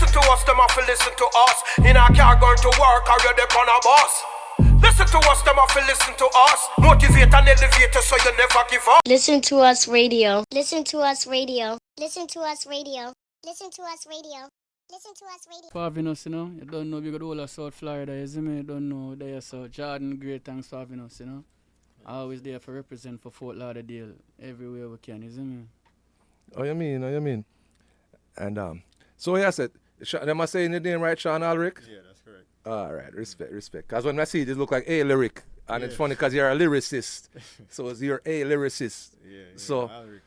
Listen to us, them have to listen to us. In our car going to work, or you're on a bus. Listen to us, them have to listen to us. Motivate and elevate us so you never give up. Listen to us radio. Listen to us radio. Listen to us radio. Listen to us radio. Listen to us radio. For having us, you know. You don't know we got all of South Florida, you see me? You don't know there, so Jourdan, great thanks for having us, you know. Always there for represent for Fort Lauderdale everywhere we can, you see me? Oh, you mean? And so I said, am I saying your name right, Sean Ulrich? Yeah, that's correct. All right, respect. Because when I see it, it look like a lyric. And it's funny because you're a lyricist. So you're a lyricist. Yeah. So, Ulrich.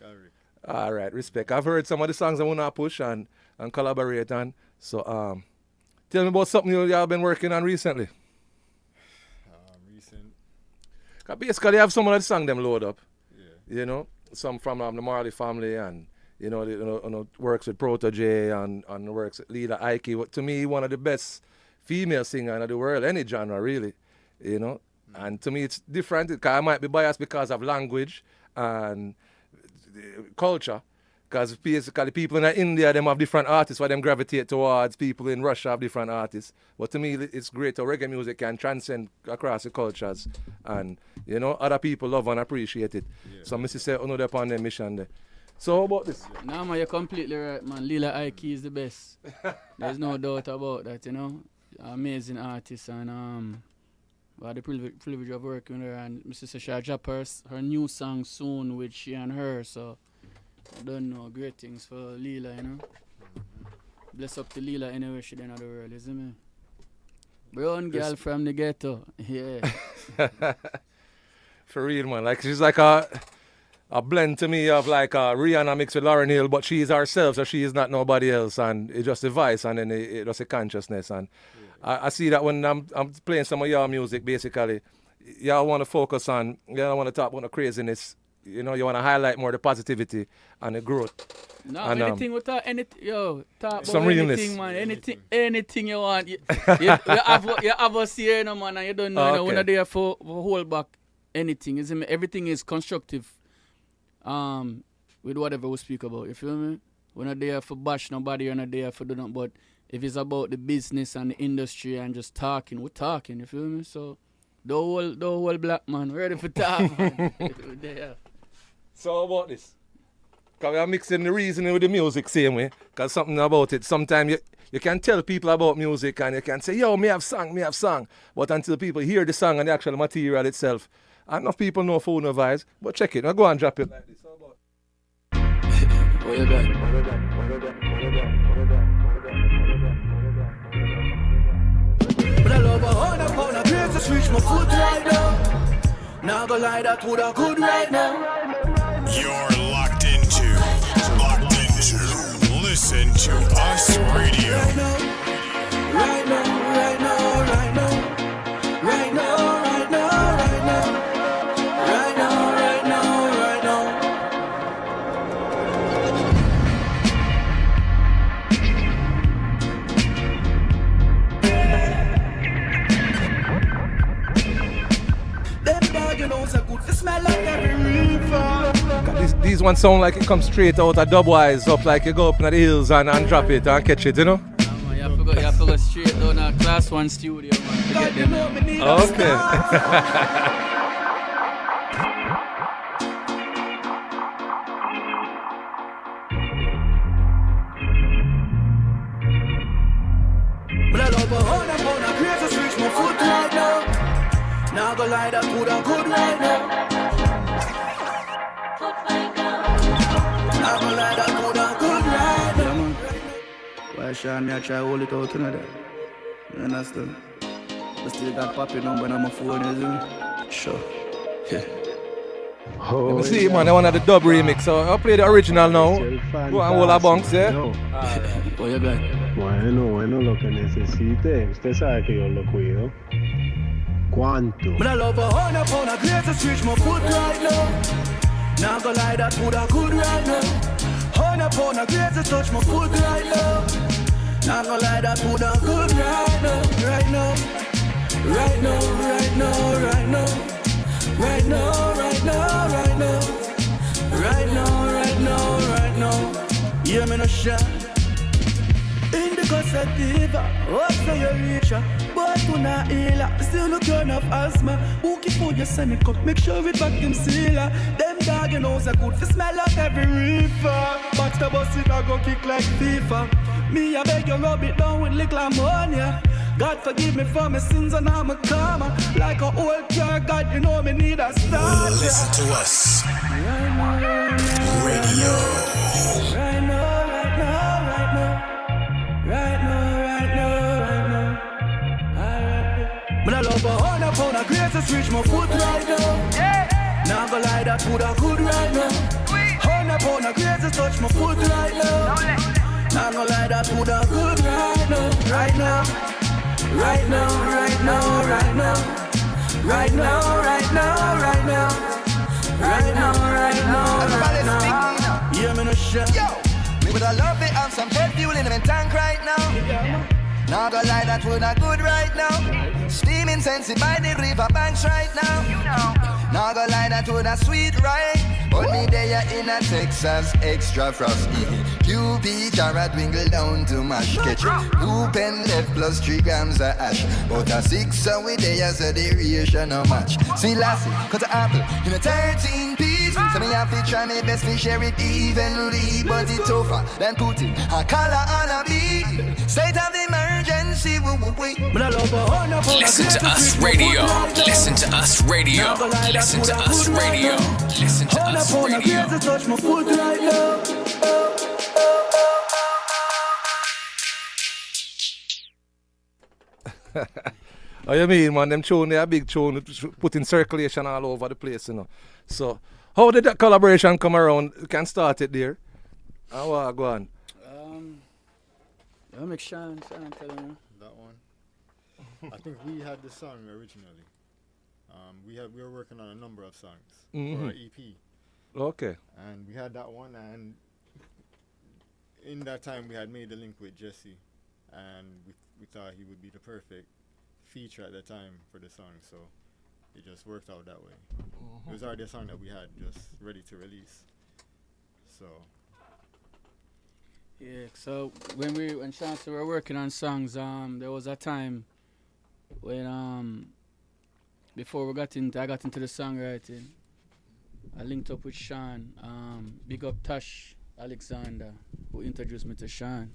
all right, respect. I've heard some of the songs I want to push and collaborate on. So, tell me about something y'all been working on recently. Recent. Cause basically, you have some of the songs them load up. Yeah. You know, some from the Marley family and, works with Protege and works with Lila Ike. To me, one of the best female singers in the world, any genre really, you know. And to me, it's different because I might be biased because of language and culture. Because basically, people in India, them have different artists where them gravitate towards. People in Russia have different artists. But to me, it's great how reggae music can transcend across the cultures. And, other people love and appreciate it. Yeah. So, Mrs. say, they're upon their mission there. So, how about this? Nah, man, you're completely right, man. Lila Ike is the best. There's no doubt about that, Amazing artist. And, we had the privilege of working with her. And Mrs. Sasha drop her new song soon with she and her. So, I don't know, great things for Lila, Bless up to Lila anywhere she in the world, isn't it? Brown girl from the ghetto, yeah. For real, man. Like, she's like a blend to me of like Rihanna mixed with Lauryn Hill, but she is herself, so she is not nobody else. And it's just a voice and then it's just a consciousness. And I see that when I'm playing some of your music, basically, y'all want to focus on, y'all want to talk about the craziness. You want to highlight more the positivity and the growth. No, and, anything with that, talk about some anything, realness. Man. Anything you want. You have us here, man, and you don't know, we're not there for hold back anything. Isn't it? Everything is constructive with whatever we speak about, you feel me? We're not there for bash nobody, we're not there for do nothing, but if it's about the business and the industry and just talking, we're talking, you feel me? So, the whole black man, ready for talk, man. There. So how about this? Because we are mixing the reasoning with the music same way. Because something about it, sometimes you can tell people about music and you can say, yo, me have song. But until people hear the song and the actual material itself, enough people know phone no vibes. But check it, now go and drop it like this. How about What you got? But I love a 100 pound of grapes to switch my foot right now. Now go lie, that would have good right now. You're locked into Listen to Us Radio. Right now. Them dog, so good to smell like every reefer. These ones sound like it comes straight out of Dubwise up, like you go up in the hills and drop it and catch it, Man, you have to go straight down to Class 1 studio, man, to get them. Okay. But I love a 100 pound of grapes to switch my foot right now. Now go lie, that would have good right now. Why Sean, I try to hold it out another. You understand? I still got popping number on my phone, isn't it? Sure. Yeah. Let me see, man. I want the dub remix. So I'll play the original now. Go and hold a bunks, yeah? What you got? Bueno, lo que necesite. Usted sabe que yo lo cuido. ¿Cuánto? But I love a 100 pound of grapes to switch my foot right now. Now go lie, that would have good right now. 100 pound of grapes to touch my foot right now. Now go lie, that would have good right now. Right now. Yeah, me no shine. Indica sativa, what say you reach her? But to not heal her, still look enough asthma. Bookie for your send it cut, make sure it back them sealer. Them dog you know so good for smell like every reefer. But the bus it a go kick like FIFA. Me I beg you rub it down with little ammonia. God forgive me for my sins and I'm a karma. Like a old car, God you know me need a start. Listen to us. Right now, Radio. right now, right now, right now. Right now, right now, right now. Alright. Man, I love 100 pound of greatest reach my foot right now. Now go lie that would I could right now. 100 pound of greatest touch my foot right now. Now go lie that would I could right now. Right now. Right now, right now, right now. Right now, right now, right now. Right now, right now, right now. Yeah, me no shit. Yo, me woulda love it have some jet fuel in my tank right now. Now go lie that woulda good right now. Steaming sensey by the river banks right now. Now go lie that woulda sweet right. But me there in a Texas extra frosty. QB jar dwindle down to mash catch. 2 pen left plus 3 grams of ash. But a 6 so we there so the ratio no match. See lassie, cut an apple in a 13 piece. So me have to try my best to share it evenly. But it's tougher than putting a collar on a beat. State of emergency, Listen to us radio. Listen to us radio. Listen to us radio. Listen to us radio. Touch my foot right now. Oh, you mean, man, them tune, they a big tune, put in circulation all over the place, you know. So, how did that collaboration come around? You can start it there. Go on. I'll make Sean tell him. That one. I think we had the song originally. We were working on a number of songs for our EP. Okay. And we had that one, and in that time we had made a link with Jesse, and we thought he would be the perfect feature at the time for the song, so it just worked out that way. It was already a song that we had just ready to release. So Yeah, so when Sean and we were working on songs, there was a time when before I got into the songwriting, I linked up with Sean. Big up Tash Alexander, who introduced me to Sean.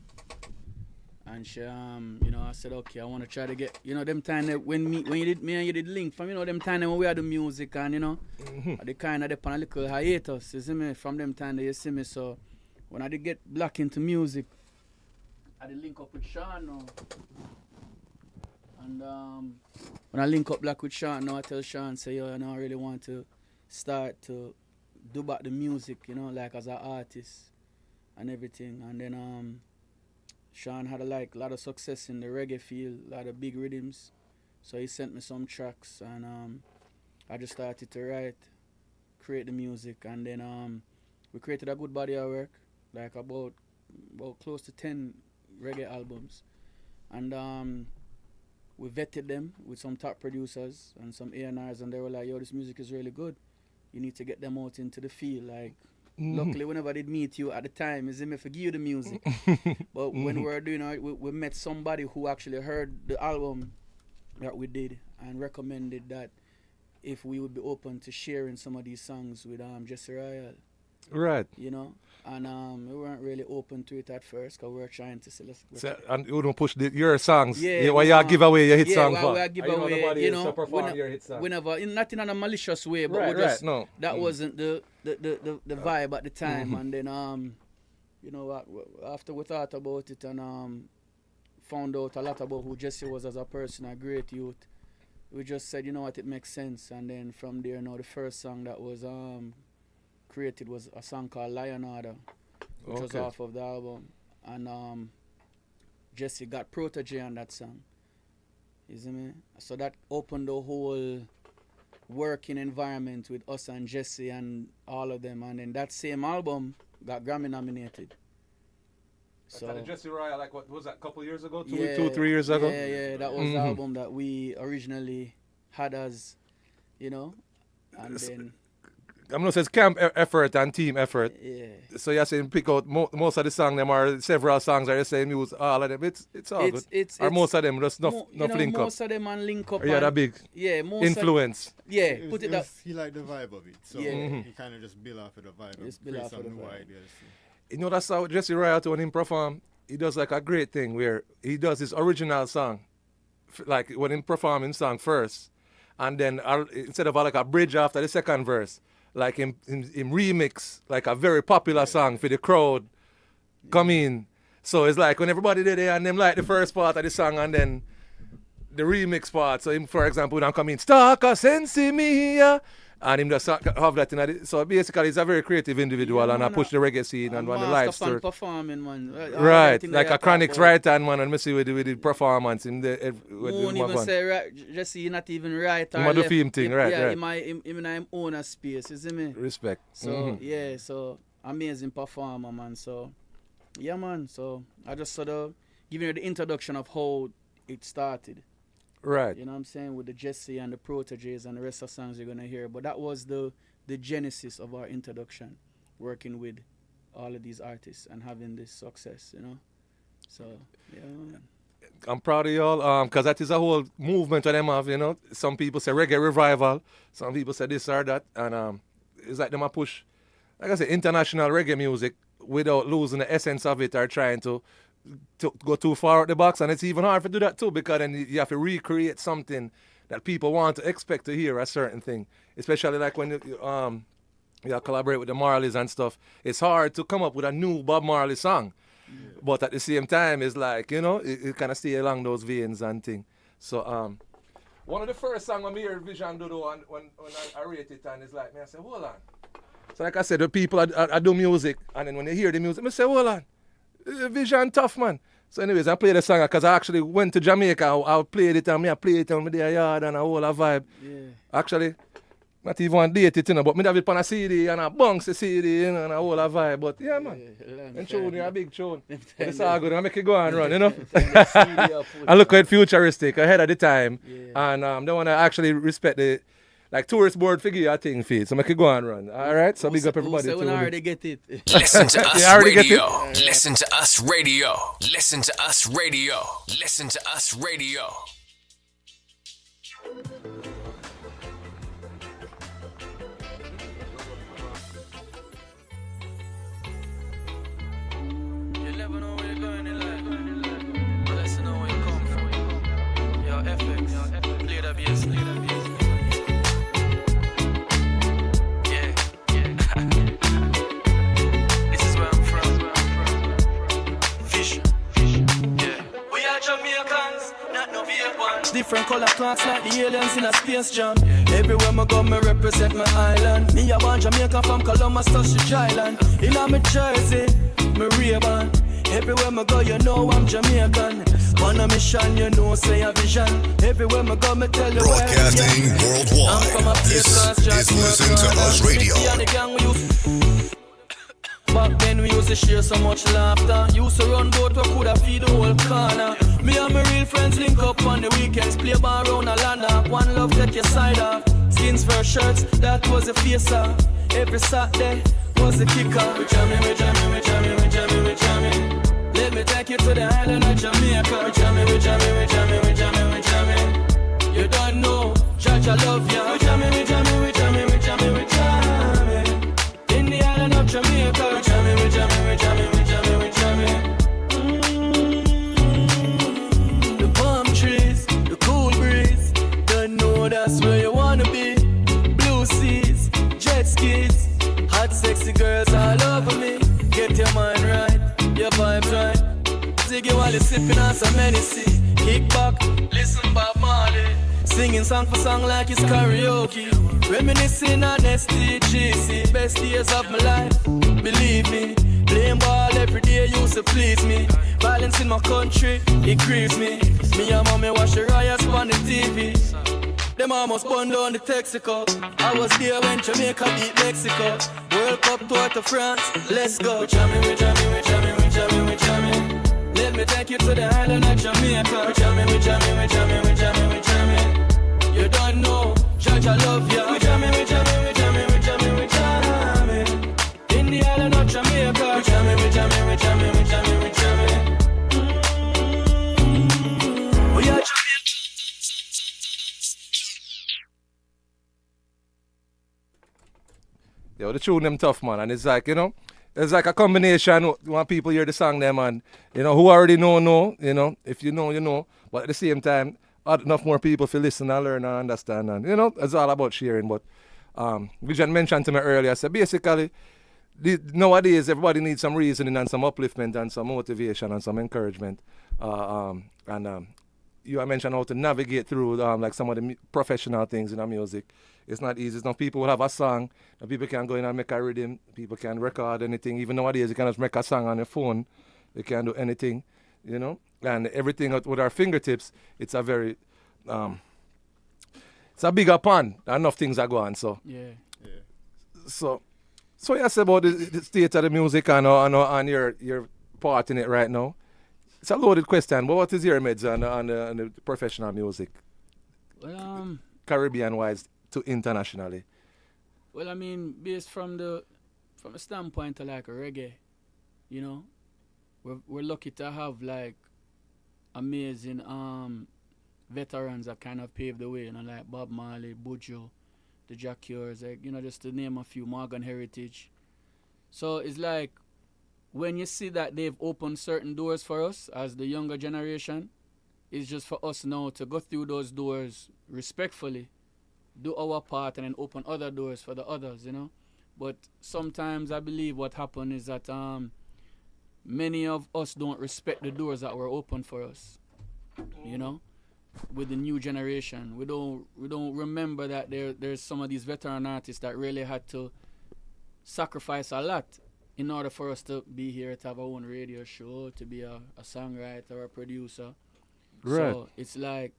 And she, I said, okay, I want to try to get, them time that when you did link from, them time when we had the music and, the kind of the pan a little hiatus, you see me, from them time that you see me. So when I did get black into music, I did link up with Sean now. And when I link up black with Sean now, I tell Sean, say, I really want to start to do back the music, like as an artist and everything. And then Sean had a lot of success in the reggae field, a lot of big rhythms. So he sent me some tracks, and I just started to write, create the music, and then we created a good body of work, like about close to 10 reggae albums. And we vetted them with some top producers and some A&Rs, and they were like, yo, this music is really good. You need to get them out into the field, like. Luckily, whenever I did meet you at the time, is me forgive you the music. But when we were doing it, we met somebody who actually heard the album that we did and recommended that if we would be open to sharing some of these songs with Jesse Royal. Right. And we weren't really open to it at first because we were trying to say, and you don't push your songs. Yeah, why you give away your hit song for? Yeah, give away, perform your hit song. Whenever, not in a malicious way, but right, we just, no. that wasn't the vibe at the time. And then, after we thought about it and found out a lot about who Jesse was as a person, a great youth, we just said, you know what, it makes sense. And then from there, the first song that was created was a song called Lion Order, which was off of the album. And Jesse got Protege on that song. You see me? So that opened the whole working environment with us and Jesse and all of them. And then that same album got Grammy nominated. So Jesse Royal, like what was that, a couple years ago? 3 years ago? Yeah, that was the album that we originally had as, and then... I'm not saying it's camp effort and team effort. Yeah. So you're saying pick out most of the songs, them are several songs are the same use all of them. It's all good. Or most of them just no link up. Most of them and link up. Or that big influence. Put it up. He liked the vibe of it, so he kind of just build off of the vibe and create some new ideas. You know, that's how Jesse Riot, when he perform, he does like a great thing where he does his original song, like when he performing song first, and then instead of like a bridge after the second verse, like him remix like a very popular song for the crowd come in. So it's like when everybody did it and them like the first part of the song and then the remix part. So him, for example, would come in, Stalker Sensi Mia, and him just have that in it. So basically he's a very creative individual and I push the reggae scene and one the live story. Performing, man. Right, like a Chronic's right hand man and me see with the performance in the won't even say right, just see not even right or left. left. Theme thing, right. Him in him own a space, you see me? Respect. So so amazing performer, man. So yeah, man. So I just sort of giving you the introduction of how it started. Right. You know what I'm saying? With the Jesse and the Proteges and the rest of the songs you're going to hear. But that was the genesis of our introduction, working with all of these artists and having this success, you know? So, yeah. I'm proud of y'all because that is a whole movement of them have, you know? Some people say reggae revival. Some people say this or that. And it's like them a push, like I said, international reggae music without losing the essence of it or trying to go too far out the box, and it's even hard to do that too because then you have to recreate something that people want to expect to hear a certain thing, especially like when you collaborate with the Marleys and stuff. It's hard to come up with a new Bob Marley song, but at the same time it's like, you know, it kind of stay along those veins and thing. So one of the first songs when I hear Vision do though, and when I rate it and it's like, I say, hold on. So like I said, the people I do music, and then when they hear the music, I say, hold on. Vision tough, man. So anyways, I played the song because I actually went to Jamaica. I played it and I played it on my yard and a whole vibe. Yeah. Actually, not even one date it, you know, but I have it on a CD and a bunks the CD, you know, and a whole vibe. But yeah, man. And tune, you're a big tune. But it's all good. I make it go and run, you know. I look quite futuristic ahead of the time. Yeah. And they want to actually respect the like tourist board figure a thing feed, so make it go and run. All right, so big up everybody. So I already get it. Listen to us radio. Listen to us radio. Listen to us radio. Listen to us radio. You never know where you're going in life. Unless you know where you come from. Your FX, play the bass, play the bass. Different color class like the aliens in a space jam. Everywhere I go, me represent my island. Me a born Jamaica from Columbus to Stretch Island. In a me Jersey, me Ray-Ban. Everywhere I go, you know I'm Jamaican. On a mission, you know, say a vision. Everywhere I go, me tell you broadcasting worldwide. This is Listen to Us Radio. Back then we used to share so much laughter. Used to run boat, we coulda feed the whole corner. Me and my real friends link up on the weekends. Play bar round a land. One love, take your side off. Skins for shirts, that was a face off. Every Saturday was a kicker. We jamming, we jamming, we jamming, we jamming, we jamming. Let me take you to the island of Jamaica. We jamming, we jamming, we jamming, we jamming, we jamming. You don't know, Judge, I love ya. We jamming, we jamming, we jamming, we jamming, we jamming. In the island of Jamaica. We jamming, we jamming, we jamming, we jamming, we jamming. The palm trees, the cool breeze. Don't know that's where you wanna be. Blue seas, jet skis. Hot sexy girls all over me. Get your mind right, your vibes right. Ziggy while you're sipping on some Hennessy. Kick back, listen Bob Marley. Singing song for song like it's karaoke. Reminiscing on STGC. Best days of my life, believe me. Playing ball every day used to please me. Violence in my country, it grieves me. Me and mommy watch the riots on the TV. Them almost burned down the Texaco. I was there when Jamaica beat Mexico. World Cup tour to France, let's go. We jamming, we jamming, we jamming, we jamming, we jamming. Let me take you to the island of Jamaica. We jamming, we jamming, we jamming, we jamming, we jamming. You don't know, Judge, I love ya. We jamming, we jamming, we jamming, we jamming, we jamming. yo, the tune them tough, man. And it's like, you know, it's like a combination when people hear the song them and, you know, who already know, you know, if you know, you know. But at the same time, enough more people to listen and learn and understand. And, you know, it's all about sharing. But Vision mentioned to me earlier, so basically, nowadays everybody needs some reasoning and some upliftment and some motivation and some encouragement. You mentioned how to navigate through like some of the professional things in our music. It's not easy. Some people will have a song, and people can go in and make a rhythm. People can record anything. Even nowadays, you can just make a song on your phone. You can do anything, you know. And everything with our fingertips, it's a very, it's a bigger pond. Enough things are going. So Yeah. So yes, about the state of the music and your part in it right now. It's a loaded question, but what is your meds on the professional music, Well, Caribbean-wise to internationally? Well, I mean, based from a standpoint of like reggae, you know, we're lucky to have like amazing veterans that kind of paved the way, you know, like Bob Marley, Buju, the Jack Cures, like, you know, just to name a few, Morgan Heritage. So it's like when you see that they've opened certain doors for us as the younger generation, it's just for us now to go through those doors respectfully, do our part, and then open other doors for the others, you know. But sometimes I believe what happened is that many of us don't respect the doors that were open for us, you know. With the new generation, we don't remember that there's some of these veteran artists that really had to sacrifice a lot in order for us to be here, to have our own radio show, to be a songwriter or a producer. Right. So it's like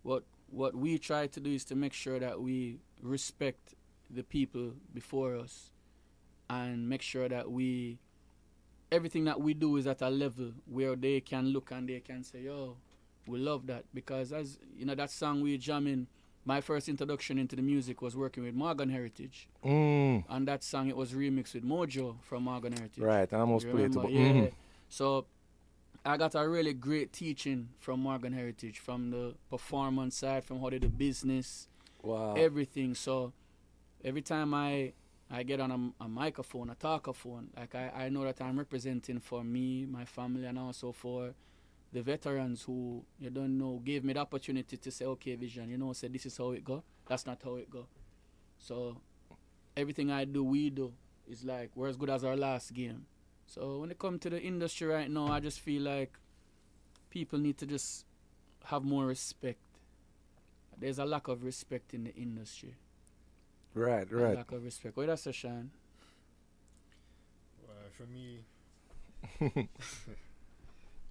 what we try to do is to make sure that we respect the people before us and make sure that everything that we do is at a level where they can look and they can say, yo, we love that. Because as you know, that song we jamming, my first introduction into the music was working with Morgan Heritage. And that song, it was remixed with Mojo from Morgan Heritage. Right, I almost played it. Yeah. So I got a really great teaching from Morgan Heritage, from the performance side, from how they do business, everything. So every time I get on a microphone, a talkaphone, like I know that I'm representing for me, my family, and also for the veterans who, you don't know, gave me the opportunity to say, okay, Vision, you know, say this is how it go. That's not how it go. So everything we do is like, we're as good as our last game. So when it comes to the industry right now, I just feel like people need to just have more respect. There's a lack of respect in the industry. Right. A lack of respect. What that's a Sean? For me,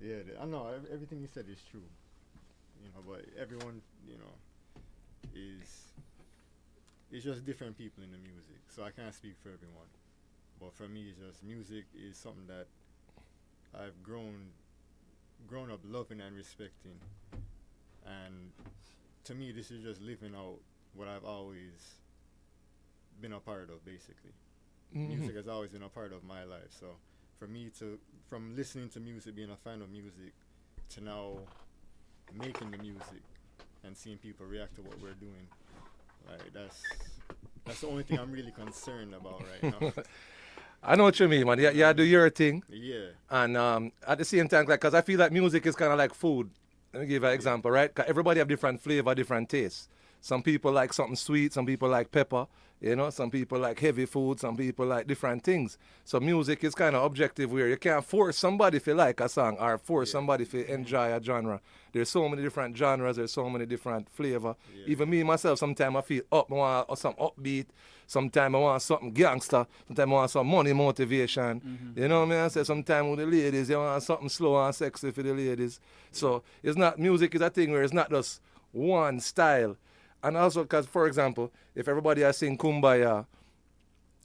yeah, I know everything you said is true, you know, but everyone, you know, it's just different people in the music, so I can't speak for everyone. But for me, it's just music is something that I've grown up loving and respecting, and to me, this is just living out what I've always been a part of, basically. Music has always been a part of my life, so for me from listening to music, being a fan of music, to now making the music and seeing people react to what we're doing, like that's the only thing I'm really concerned about right now. I know what you mean, man. You do your thing. Yeah. And at the same time, because I feel like music is kind of like food. Let me give you an example, right? 'Cause everybody have different flavor, different tastes. Some people like something sweet, some people like pepper, you know, some people like heavy food, some people like different things. So music is kind of objective where you can't force somebody to like a song or force somebody to enjoy a genre. There's so many different genres, there's so many different flavor. Yeah. Even me myself, sometimes I feel I want something upbeat, sometimes I want something gangster, sometimes I want some money motivation. You know what I mean? I say sometimes with the ladies, you want something slow and sexy for the ladies. So it's not, music is a thing where it's not just one style. And also because, for example, if everybody has sing Kumbaya,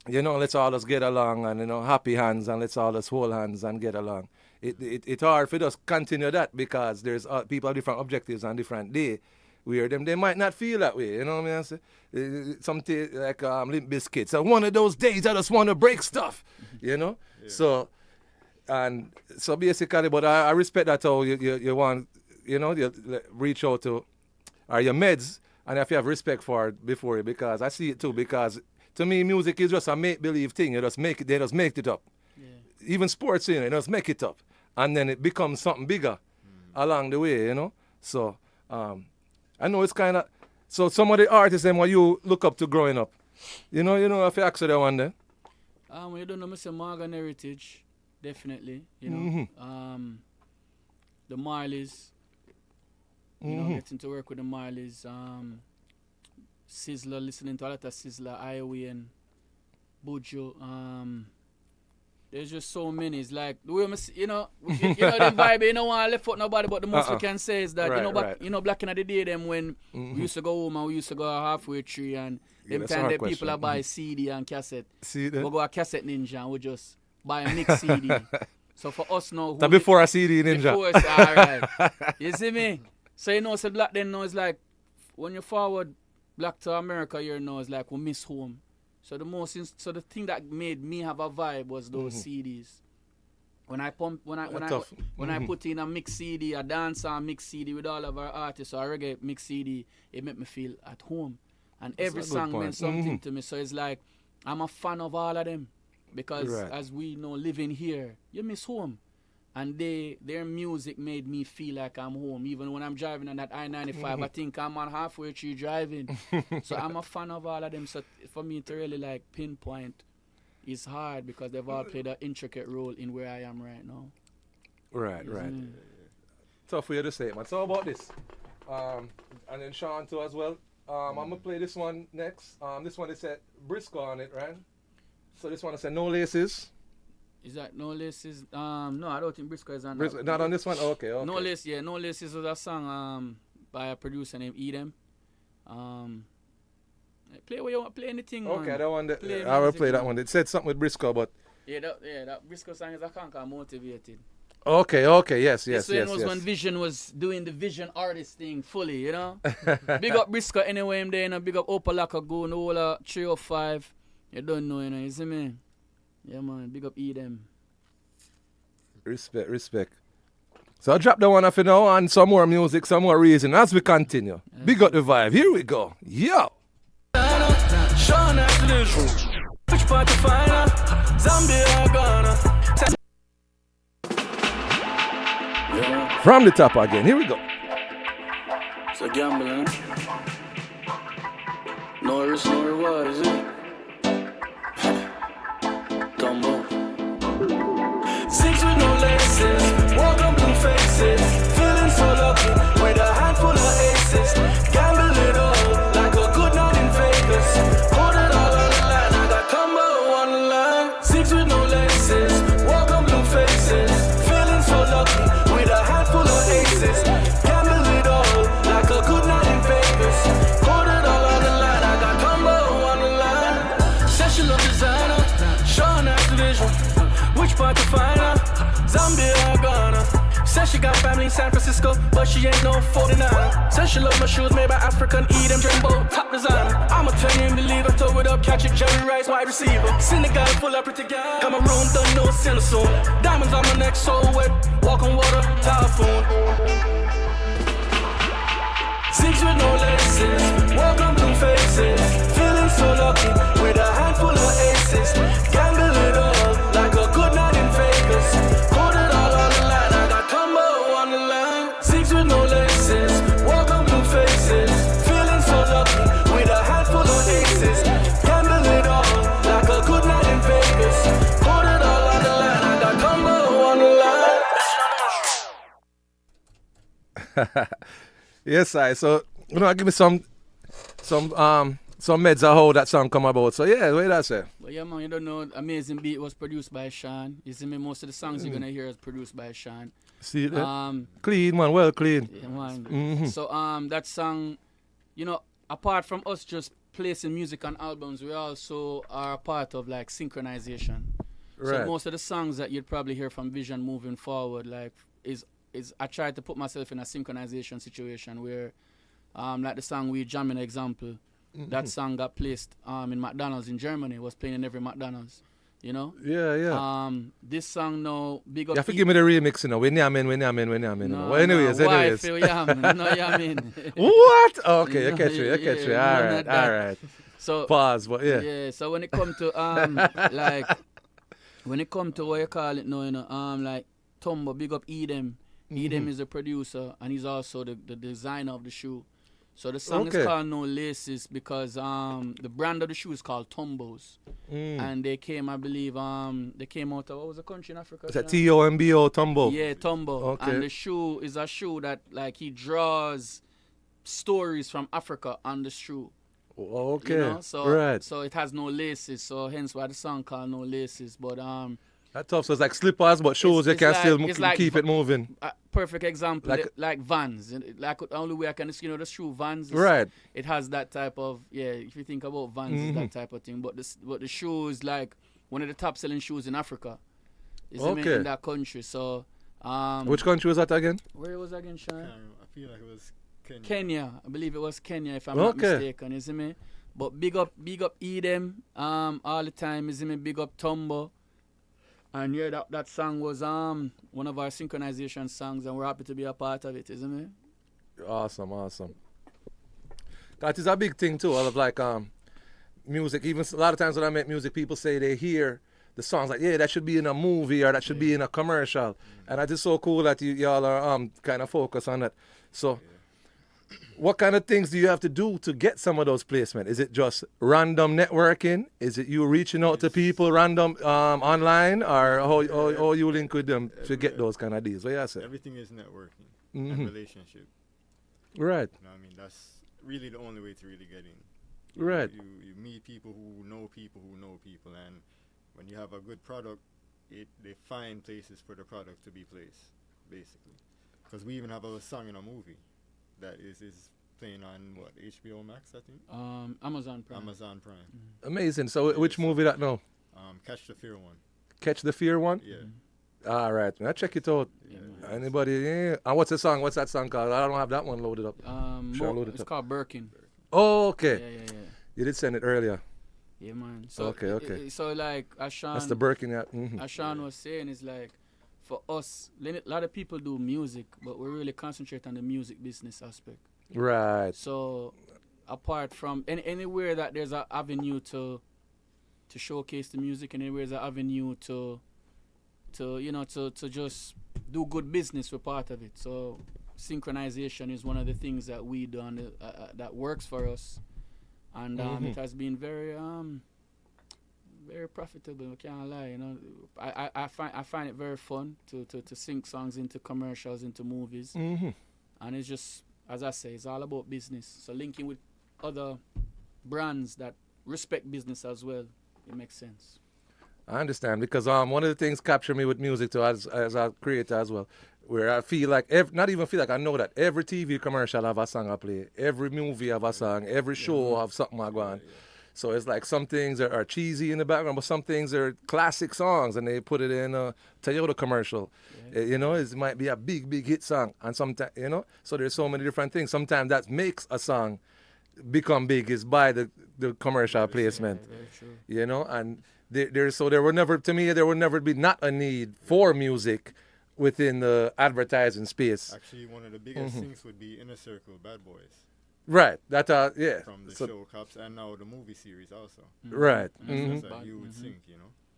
you know, let's all just get along and, you know, happy hands and let's all just hold hands and get along. It's hard for us to continue that because there's people have different objectives on different day where they might not feel that way, you know what I mean? I say, something like Limp Bizkit. So one of those days I just want to break stuff, you know? Yeah. So basically, but I respect that how you want, you know, you reach out to your meds. And if you have respect for it before you, because I see it too, because To me, music is just a make-believe thing. They just make it up. Yeah. Even sports, you know, they just make it up. And then it becomes something bigger along the way, you know. So, I know it's kind of... So some of the artists, them, what you look up to growing up, you know, if you ask that one there. You don't know, Mr. Morgan Heritage, definitely, you know. The Marleys, you know, getting to work with the Marleys. Sizzler, listening to a lot of Sizzler, Ioway and Buju. There's just so many. It's like the way you know the vibe. You know, want to left out nobody, but the most we can say is that back in the day, them when we used to go home and we used to go halfway tree and them time the people are buy CD and cassette. We go a cassette ninja and we just buy a mix CD. So for us now, that before a CD ninja. Before it's all right. You see me? So you know, so black then now it's like when you forward black to America, you know, it's like we miss home. So the thing that made me have a vibe was those CDs. When I put in a mix CD, a dancehall mix CD with all of our artists, or a reggae mix CD, it made me feel at home. And every song meant something to me. So it's like I'm a fan of all of them because as we know, living here, you miss home. And their music made me feel like I'm home. Even when I'm driving on that I-95, I think I'm on halfway through driving. So I'm a fan of all of them. So for me to really like pinpoint is hard because they've all played an intricate role in where I am right now. Right. Tough for you to say, man. So how about this? And then Sean too as well. I'm going to play this one next. This one is said Briscoe on it, right? So this one is said No Laces. Is that No Laces? No, I don't think Briscoe is on that. Not on this one? Okay. No Laces, yeah. No Laces was a song by a producer named Edem. Play where you want, play anything. Okay, man. That one. I will play that one. It said something with Briscoe, but... Yeah, that Briscoe song is a conquer Motivated. Okay, yes. This was when Vision was doing the Vision artist thing fully, you know? Big up Briscoe anyway, him there, you know? Big up Opalaka Go, the whole 305. You don't know, you know, you see me? Yeah, man, big up Edem. Respect. So I'll drop the one off you now and some more music, some more reason as we continue. Yeah. Big up the vibe. Here we go. Yo! From the top again. Here we go. It's a gamble, huh? No risk, no reward, is it? Six with no laces, walk on blue faces, feeling so lucky with a handful of aces. Gamble it all like a good night in Vegas. Put it all on the line, I got combo on the line. Six with no laces, walk on blue faces, feeling so lucky with a handful of aces. Gamble it all like a good night in Vegas. Put it all on the line, I got combo on the line. Session of designer, Jourdan has vision. Which part to find her? Zambia or Ghana? Says she got family in San Francisco, but she ain't no 49. Says she love my shoes made by African Edem Jumbo, top designer. I'm a turn believer, throw it up, catch it, Jerry Rice, wide receiver. Senegal full of pretty girls. Cameroon done no sinner soon. Diamonds on my neck, so wet. Walk on water, typhoon. Six with no laces, walk on blue faces. Feeling so lucky with a handful of aces. Gamble it all like a good night in Vegas. Put it all on the line, I got combo on the line. Six with no laces, walk on blue faces. Feeling so lucky with a handful of aces. Gamble it all like a good night in Vegas. Put it all on the line, I got combo on the line. Yes, so give me some meds of how that song come about. So yeah, what did I say? But yeah, man, you don't know, Amazing Beat was produced by Sean. You see me, most of the songs you're gonna hear is produced by Sean. See that? Clean, man, well clean. Yeah, man. So that song, you know, apart from us just placing music on albums, we also are a part of like synchronization. Right. So most of the songs that you'd probably hear from Vision moving forward, like is I tried to put myself in a synchronization situation where, like the song We Jamming example, that song got placed in McDonald's in Germany, was playing in every McDonald's, you know? Yeah. This song now, big up. You have to give me the remix, you know, when yamin. No, well, anyways. Why feel yamin? No yamin. What? Okay, you catch me. All right. So Pause, but yeah. Yeah, so when it come to like when it come to what you call it now, like Tumbo, big up Edem. Edem is the producer and he's also the designer of the shoe. So the song is called No Laces because the brand of the shoe is called Tumbos. And they came, I believe, they came out of, what was the country in Africa? It's a Tombo, Tumbo. Yeah, Tumbo. Okay. And the shoe is a shoe that like he draws stories from Africa on the shoe. Okay. You know? So, right. So it has no laces, so hence why the song called No Laces. But that's tough. So it's like slippers, but shoes you can still keep it moving. Perfect example, like Vans. Like the only way I can, the shoe Vans. Right. It has that type of if you think about Vans, it's that type of thing. But the shoe is like one of the top selling shoes in Africa. In that country. So. Which country was that again? Where was that again, Sean? I feel like it was Kenya. I believe it was Kenya, if I'm not mistaken. You see me? But big up Edem all the time. You see me? Big up Tumbo. And yeah, that song was one of our synchronization songs, and we're happy to be a part of it, isn't it? Awesome. That is a big thing too. All of like music. Even a lot of times when I make music, people say they hear the songs like, yeah, that should be in a movie or that should be in a commercial. And that is so cool that y'all are kind of focused on that. So. What kind of things do you have to do to get some of those placements? Is it just random networking? Is it you reaching out to people random online, or how you link with them to get those kind of deals? What you say? Everything is networking and relationship. Right. You know what I mean? That's really the only way to really get in. Right. You meet people who know people, and when you have a good product, they find places for the product to be placed, basically. Because we even have a song in a movie that is playing on what, HBO Max, I think? Amazon Prime. Amazing. So which movie that now? Catch the Fear one. Catch the Fear one? Yeah. All right. Now check it out. Yeah, anybody? Yeah. And what's the song? What's that song called? I don't have that one loaded up. It's called Birkin. Oh, okay. Yeah. You did send it earlier. Yeah, man. So okay. So like Ashan. That's the Birkin. Yeah. Ashan was saying is like, for us, a lot of people do music, but we really concentrate on the music business aspect. Right. So, apart from anywhere that there's an avenue to showcase the music, and anywhere there's an avenue to just do good business, we're part of it. So, synchronization is one of the things that we do that works for us, and it has been very very profitable. I can't lie. I find it very fun to sync songs into commercials, into movies, and it's just, as I say, it's all about business. So linking with other brands that respect business as well, it makes sense. I understand, because one of the things capture me with music too, as a creator as well, where I feel like I know that every TV commercial have a song I play, every movie have a song, every show have something I go on. So it's like some things are cheesy in the background, but some things are classic songs, and they put it in a Toyota commercial. Yeah. It might be a big hit song, and sometimes, so there's so many different things. Sometimes that makes a song become big is by the commercial placement. Yeah, very true. And there will never be not a need for music within the advertising space. Actually, one of the biggest things would be Inner Circle, Bad Boys. Right. That yeah. From the show Cops and now the movie series also. Right. That's a huge sync,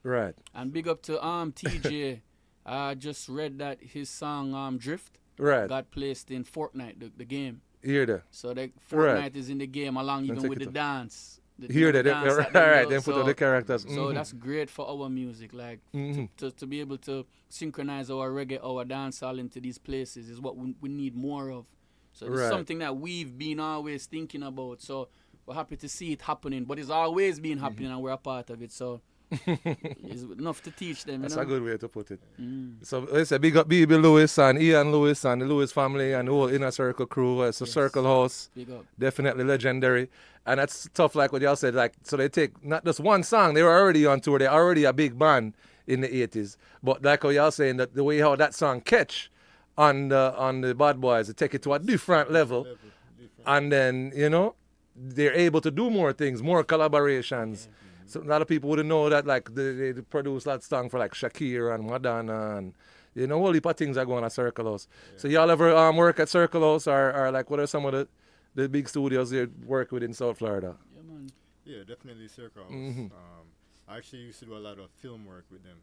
Right. And big up to TJ. I just read that his song Drift got placed in Fortnite, the game. Hear that. So Fortnite is in the game along even with the dance. Hear that. Right. Then put all the characters. So that's great for our music. Like to be able to synchronize our reggae, our dancehall into these places is what we need more of. So it's something that we've been always thinking about. So we're happy to see it happening. But it's always been happening and we're a part of it. So it's enough to teach them. That's a good way to put it. So it's a big up B.B. Lewis and Ian Lewis and the Lewis family and the whole Inner Circle crew. It's a Circle House. Big up. Definitely legendary. And that's tough, like what y'all said. Like, so they take not just one song. They were already on tour. They're already a big band in the 80s. But like what y'all saying, that the way how that song catch on the Bad Boys, they take it to a different level. And then, they're able to do more things, more collaborations. So a lot of people wouldn't know that, like, they produce that song for, like, Shakira and Madonna and, a whole heap of things are going at Circle House. So y'all ever work at Circle House or like, what are some of the big studios you work with in South Florida? Yeah, definitely Circle House. I actually used to do a lot of film work with them.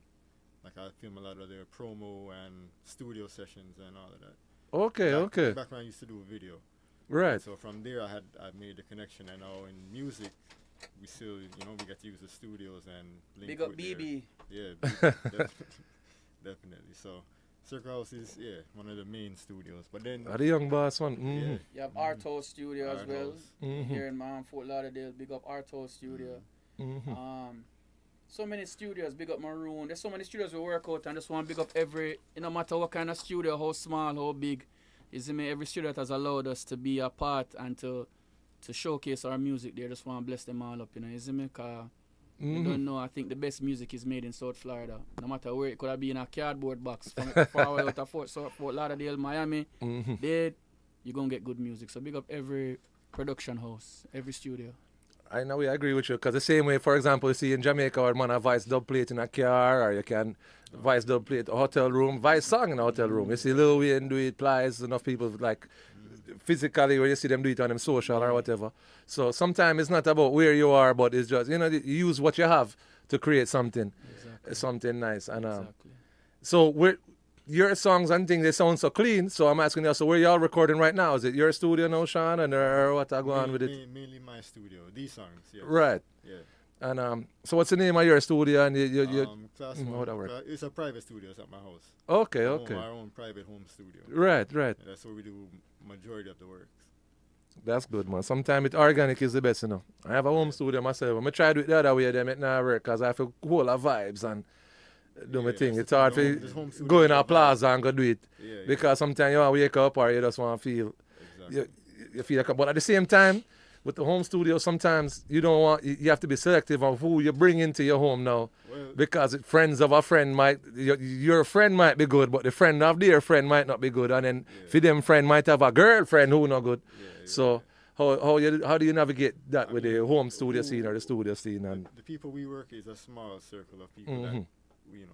Like I film a lot of their promo and studio sessions and all of that. Okay. Back when I used to do a video. Right. So from there I made the connection, and now in music we still, we get to use the studios and link Big up with BB. Definitely. So Circle House is one of the main studios. But then the young boss one. Mm-hmm. You have Arto Studio as well. Mm-hmm. Here in Fort Lauderdale. Big up Arto Studio. Mm-hmm. So many studios, big up Maroon. There's so many studios we work out, and just want to big up every, no matter what kind of studio, how small, how big. Every studio that has allowed us to be a part and to showcase our music there. Just want to bless them all up, Cause you don't know, I think the best music is made in South Florida. No matter where, it could have been in a cardboard box from far away out of Fort Lauderdale, Miami. There, you're going to get good music. So big up every production house, every studio. I know, I agree with you, because the same way, for example, you see in Jamaica where man a vice dub plate in a car, or you can vice dub plate a hotel room, vice song in a hotel room. You see Lil Wayne do it, Plies, enough people like physically where you see them do it on them social or whatever. So sometimes it's not about where you are, but it's just, you use what you have to create something, something nice. And so your songs and things, they sound so clean. So I'm asking you, so where y'all recording right now? Is it your studio now, Sean, and or what I go on with it? Mainly my studio. These songs, yes. Right. Yeah. And so what's the name of your studio? And Class One. It's a private studio. It's at my house. Okay. Our own private home studio. Right. And that's where we do majority of the works. That's good, man. Sometimes organic is the best, I have a home studio myself. I try to do it the other way, them it not work, because I have a whole of vibes and do my thing. It's hard to go in a plaza and go do it. Because sometimes you want to wake up or you just want to feel, you feel like, but at the same time, with the home studio, sometimes you have to be selective of who you bring into your home now. Because friends of a friend your friend might be good, but the friend of their friend might not be good. And then for them friend might have a girlfriend who not good. So how do you navigate that with the home studio scene or the studio scene? And the people we work is a small circle of people that we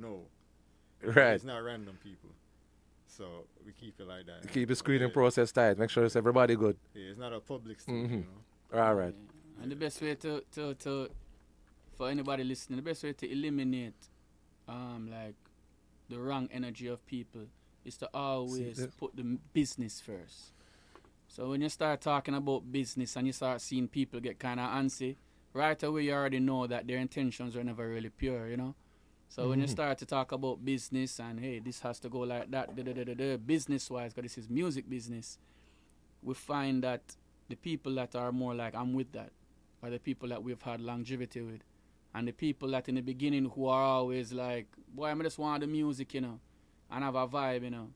know. Right. It's not random people. So we keep it like that. Keep the screening process tight. Make sure it's everybody good. Yeah, it's not a public studio, All right. And the best way to for anybody listening, the best way to eliminate like the wrong energy of people is to always put the business first. So when you start talking about business and you start seeing people get kind of antsy, right away you already know that their intentions are never really pure, So when you start to talk about business and, hey, this has to go like that, business-wise, because this is music business, we find that the people that are more like, I'm with that, are the people that we've had longevity with. And the people that in the beginning who are always like, boy, I just want the music, and have a vibe,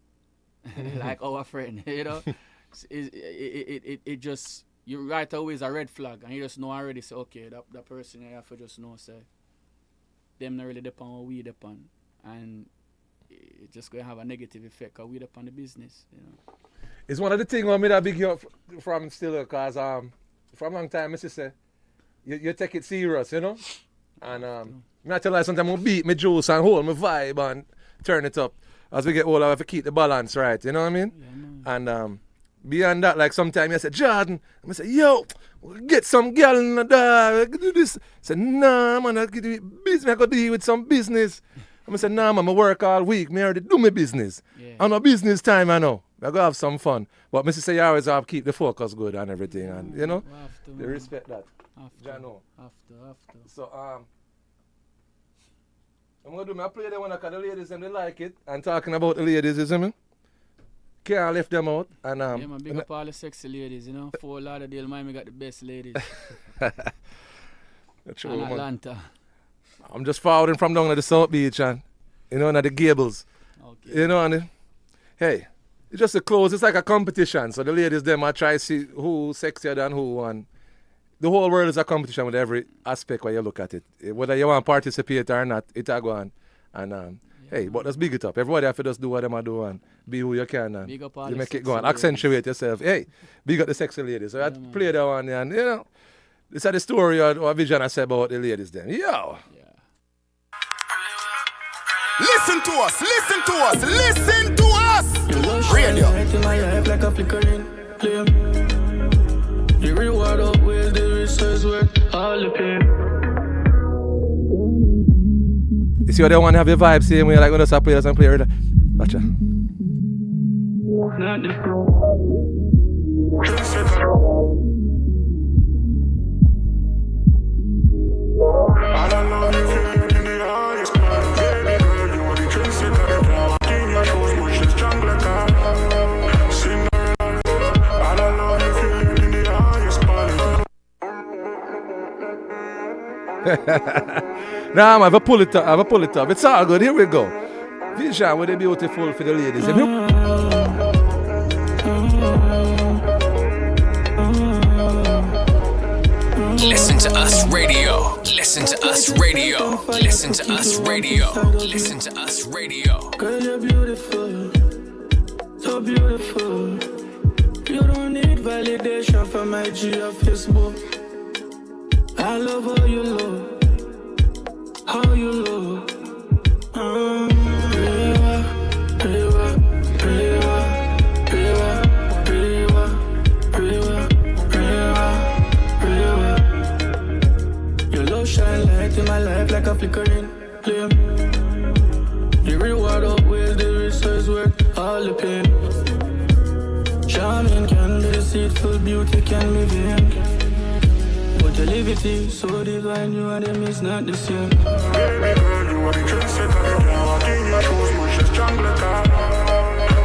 like our friend, It just, you right away is a red flag, and you just know already, say, okay, that person, you have to just know, say, them not really depend on what we depend, and it's just going to have a negative effect because we depend on the business, It's one of the things I made a big you up from still, because from a long time, I say, you take it serious, and not tell you sometimes I beat my juice and hold my vibe and turn it up. As we get older, I have to keep the balance right, you know what I mean? Yeah, and beyond that, like sometimes I say, Jourdan, I say, yo, get some girl in the dog, do this. I say, nah, man, I could deal with some business. I say, nah, man, I work all week. I already do my business. Yeah. I know business time, I know. I go have some fun. But I say, you always have to keep the focus good and everything. And, they respect that. Jano. After. So, I'm going to do my play the one because the ladies and they like it. And talking about the ladies, you see me? Can't left them out. And, yeah, man, big up all the sexy ladies, Fort Lauderdale, Miami got the best ladies. True, and man. Atlanta. I'm just forwarding from down at the South Beach and, and the Gables. Okay. And hey, it's just a close, it's like a competition. So the ladies, them, I try to see who's sexier than who. And the whole world is a competition with every aspect where you look at it. Whether you want to participate or not, it's a go on. And hey, but let's big it up. Everybody have to just do what them do and be who you can. And big up all you the make it sexy go on. ladies. Accentuate yourself. Hey, big up the sexy ladies. So I play that one and, this is the story or vision I said about the ladies then. Yo. Listen to us, listen to us, listen to us. Radio. My life like a flickering flame. The reward outweighs the research work. see how they want to have your vibe same way like when us play and play with watch out. Nah, man, I pull it up. It's all good. Here we go. Vision with the beautiful for the ladies. Listen to us radio. Listen to us radio. Listen to us radio. Listen to us radio. Girl, you're beautiful. So beautiful. You don't need validation from IG or Facebook. I love how you look. How you look. Your love shine light in my life like a flickering flame. The reward outweighs the risk, so it's worth all the pain. Charming can be deceitful, beauty can be vain. But your liberty so divine, you and them is not the same. Baby girl, you are the trendsetter. You can't walk in your shoes, much as jungle car.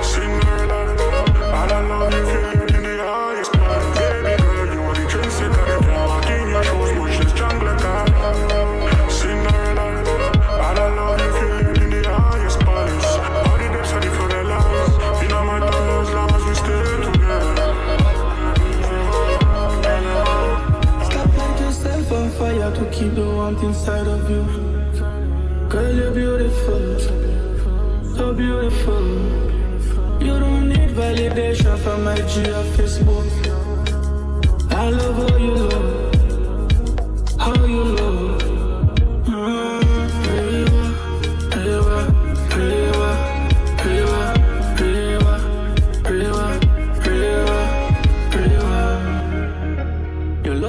Cinderella, all I love you feel in the highest part. Baby girl, you are the trendsetter. You can't walk in your shoes, much as jungle car. Cinderella, all I love you feel in the highest part. All the depths are the for the last. You know my dollars, long as we stay together. On fire to keep the warmth inside of you. Girl, you're beautiful, so beautiful. You don't need validation from IG or Facebook. I love how you look, how you look.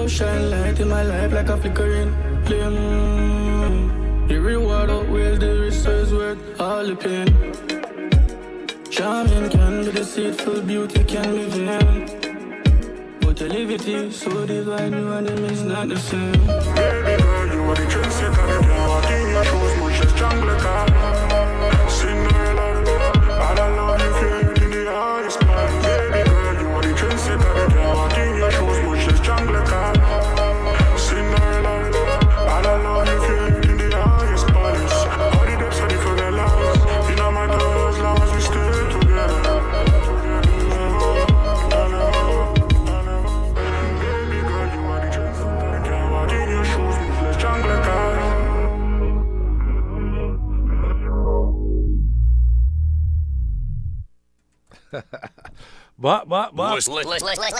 Shine light in my life like a flickering flame. The reward outweighs the risk, so it's worth all the pain. Charming can be deceitful, beauty can be vain. But your liberty so divine, you and them is not the same. Baby girl, you are the trendsetter. You can't walk in your shoes, much as jungle car. Cinderella, all I love you feel in the highest part. Baby girl, you are the trendsetter. You can't walk in your shoes, much as jungle car.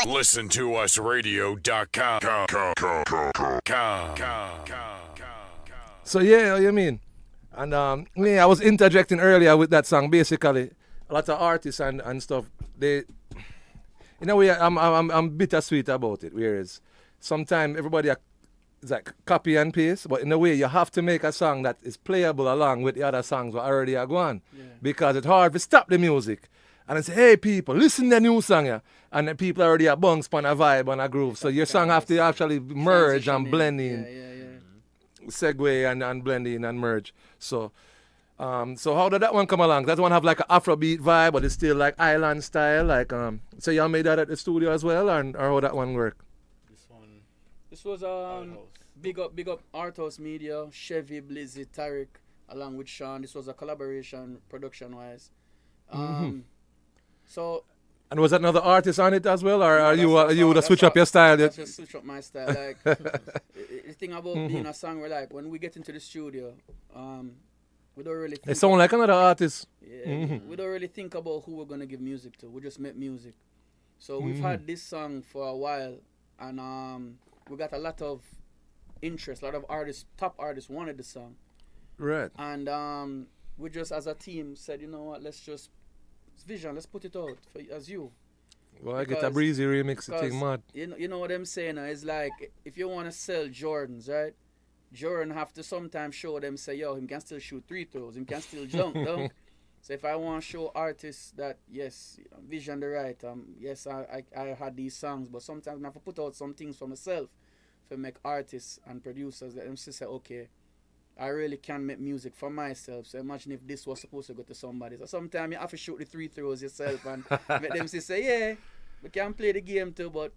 Listen to us radio.com. So yeah, what you mean? And I was interjecting earlier with that song. Basically, a lot of artists and stuff, they, in a way, I'm bittersweet about it. Whereas sometimes everybody is like copy and paste, but in a way you have to make a song that is playable along with the other songs that already are going, because it's hard to stop the music and say, hey people, listen to the new song here. And the people already are bunks on a vibe, on a groove. So your song have to actually merge and blend in. Segue and blend in and merge. So how did that one come along? That one have like an Afrobeat vibe, but it's still like island style. Like so y'all made that at the studio as well, or how that one work? This was big up Art House Media, Chevy, Blizzy, Tarek, along with Sean. This was a collaboration production wise. So. And was that another artist on it as well, or you would have switch up your style? Just switch up my style. Like the thing about being a songwriter, like when we get into the studio, we don't really. They sound like another artist. Yeah, we don't really think about who we're gonna give music to. We just make music. So we've had this song for a while, and we got a lot of interest. A lot of artists, top artists, wanted the song. Right. And we just, as a team, said, you know what? Let's just. Vision, let's put it out for as you. Well, I get a breezy remix thing mad. You know what I'm saying? It's like if you want to sell Jordans, right? Jourdan have to sometimes show them, say, yo, him can still shoot 3 throws, him can still jump, dunk. So if I want to show artists that, yes, vision the right, yes, I had these songs, but sometimes I have to put out some things for myself to make artists and producers let them say, okay, I really can make music for myself. So imagine if this was supposed to go to somebody. So sometimes you have to shoot the 3 throws yourself and make them say, yeah, we can play the game too, but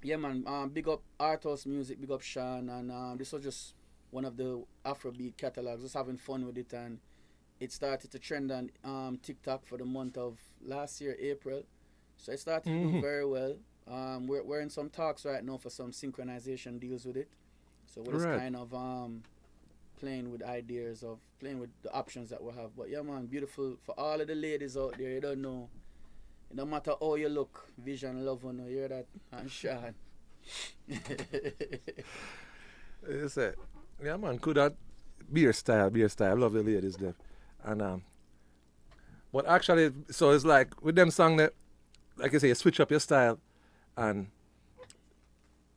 yeah, man, big up Arthouse Music, big up Sean, and this was just one of the Afrobeat catalogs, just having fun with it, and it started to trend on TikTok for the month of last year, April. So it started to do very well. We're in some talks right now for some synchronization deals with it. So we're just kind of playing with ideas of playing with the options that we have. But yeah, man, beautiful for all of the ladies out there. You don't know, no matter how you look, vision, love, you hear that, and Sean. You say, yeah, man, could that be your style? I love the ladies there. And but actually, so it's like with them song that, like I say, you switch up your style, and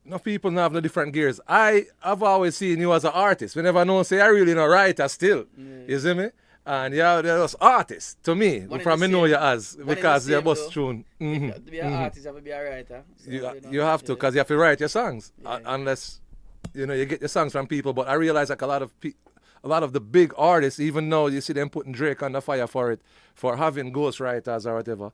no people now have no different gears. I've always seen you as an artist. Whenever no one say I really no writer still, you see me? And yeah, they're just artists to me. From me know you as because they're both tune. To be an artist, you have to be a writer. So, you have to, because you have to write your songs, unless you get your songs from people. But I realize like a lot of the big artists, even though you see them putting Drake on the fire for it, for having ghostwriters or whatever.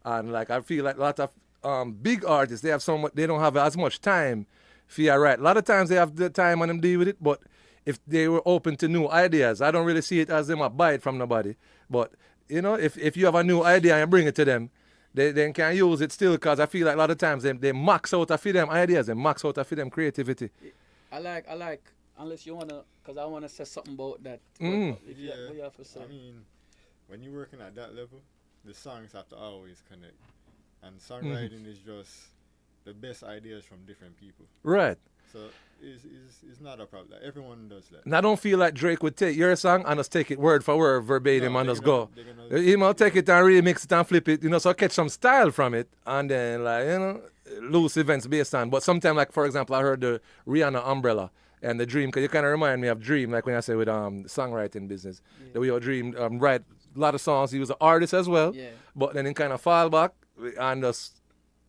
And like I feel like a lot of big artists, they don't have as much time for you write. A lot of times they have the time and them deal with it, but if they were open to new ideas, I don't really see it as them a buy it from nobody. But if you have a new idea and bring it to them, they can use it still, because I feel like a lot of times they max out a few them ideas, they max out a few them creativity. I like unless you wanna, because I wanna say something about that. What you have to say? I mean, when you're working at that level, the songs have to always connect, and songwriting is just the best ideas from different people. Right. So it's not a problem. Like, everyone does that. And I don't feel like Drake would take your song and just take it word for word, verbatim, and just go. He might take it and remix it and flip it, so catch some style from it, and then loose events based on. But sometimes, like for example, I heard the Rihanna Umbrella and the Dream, because you kind of remind me of Dream, like when I say with songwriting business. The way your Dream write a lot of songs. He was an artist as well, but then he kind of fall back and just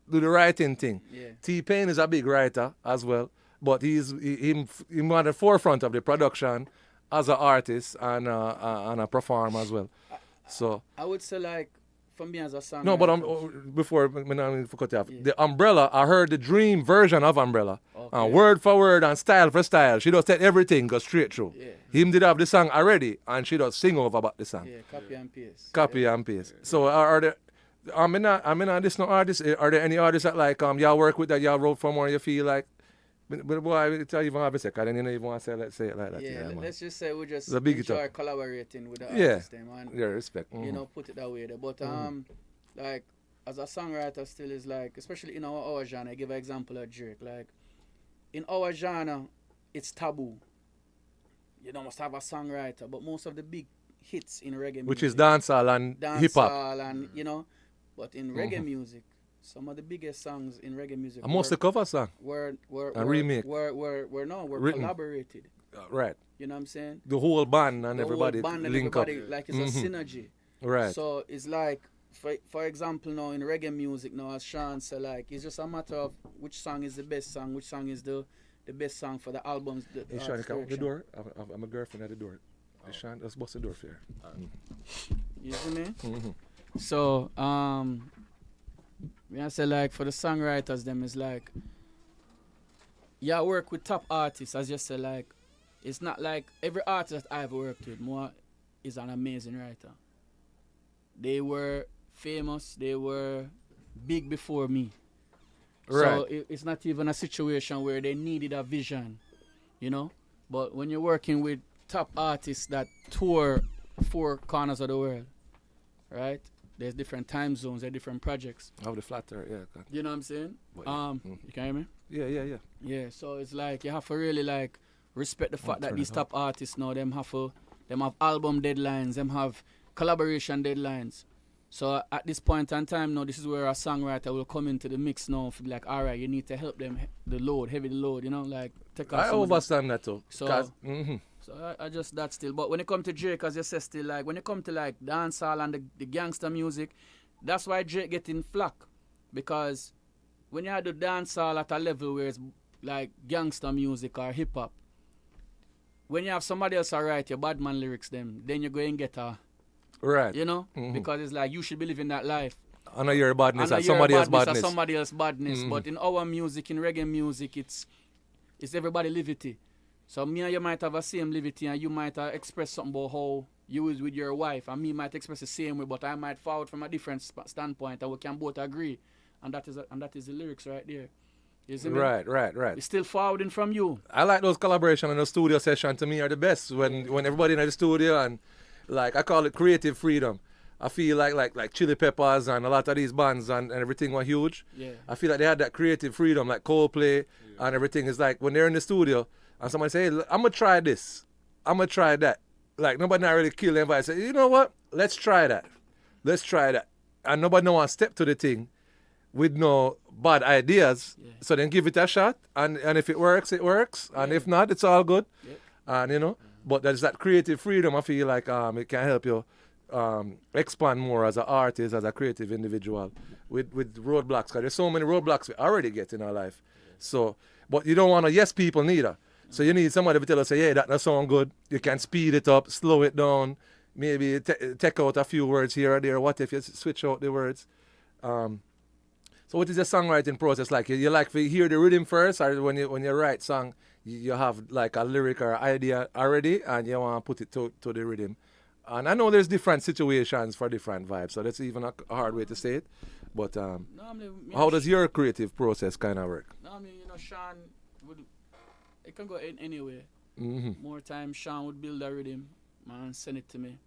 do the writing thing. T-Pain is a big writer as well, but he's on the forefront of the production as an artist and a performer as well. So I would say, like, for me as a songwriter. No, but before I cut you off, the Umbrella, I heard the Dream version of Umbrella, word for word and style for style. She does take everything, go straight through. Him did have the song already, and she does sing over about the song. Copy and paste. Copy and paste. So are there? I'm not this no artists. Are there any artists that like y'all work with that y'all wrote for more? You feel like, but boy, I tell you even have a second. Then you even want to say let's say it like that. Yeah, let's just say we just enjoy collaborating with the artists, and respect. Put it that way there. But like as a songwriter, still is like, especially in our genre. I give an example of Drake. Like in our genre, it's taboo. You must have a songwriter, but most of the big hits in reggae music, which is dancehall and hip hop, and but in reggae music, some of the biggest songs in reggae music, mostly cover song, were remake, were collaborated. Right. You know what I'm saying? The whole band and everybody link up. Like it's a synergy. Right. So it's like, for example, now in reggae music, now as Sean said, like it's just a matter of which song is the best song, which song is the best song for the albums. Hey, Sean, come the door. I'm a girlfriend at the door. Hey, Sean, let's bust the door for you. You see me? So, I say, like, for the songwriters, them is like, I work with top artists, as you say, like, it's not like every artist that I've worked with more is an amazing writer. They were famous, they were big before me. Right. So it's not even a situation where they needed a vision, But when you're working with top artists that tour 4 corners of the world, right? There's different time zones, there's different projects. Of the flat earth, yeah. You know what I'm saying? You can hear me? Yeah. Yeah, so it's like you have to really like respect the fact that these top artists now, them have album deadlines, them have collaboration deadlines. So at this point in time now, this is where a songwriter will come into the mix now to be like, all right, you need to help them heavy the load, you know, like take off I understand that too. So I just that still. But when it come to Drake, as you say, still like when it come to like dancehall and the gangster music, that's why Drake getting flack, because when you have the dancehall at a level where it's like gangster music or hip hop, when you have somebody else write your bad man lyrics, then you go and get a right, you know, because it's like you should be living that life. I know your badness and somebody somebody else's badness. But in our music, in reggae music, it's everybody liberty. So me and you might have the same liberty, and you might express something about how you is with your wife, and me might express the same way, but I might forward from a different standpoint, and we can both agree, and that is the lyrics right there. You see me? Right. It's still forwarding from you. I like those collaboration and those studio sessions. To me, are the best when everybody in the studio, and like I call it creative freedom. I feel like Chili Peppers and a lot of these bands and everything were huge. Yeah. I feel like they had that creative freedom, like Coldplay and everything. Is like when they're in the studio and somebody say, hey, I'm gonna try this, I'm gonna try that. Like nobody not really kill them, but I say, you know what? Let's try that. And nobody no want to step to the thing with no bad ideas. Yeah. So then give it a shot, and if it works, it works, and if not, it's all good. Yeah. And you know, but there's that creative freedom. I feel like it can help you expand more as an artist, as a creative individual with roadblocks, because there's so many roadblocks we already get in our life. So, but you don't want to yes people neither. So you need somebody to tell us, say, hey, that doesn't sound good. You can speed it up, slow it down, maybe take out a few words here or there. What if you switch out the words? So what is the songwriting process like? You like to hear the rhythm first, or when you write song, you have like a lyric or idea already, and you want to put it to the rhythm? And I know there's different situations for different vibes, so that's even a hard way to say it. But how does your creative process kind of work? No, I mean, Sean it can go anywhere. More time, Sean would build a rhythm, man, send it to me,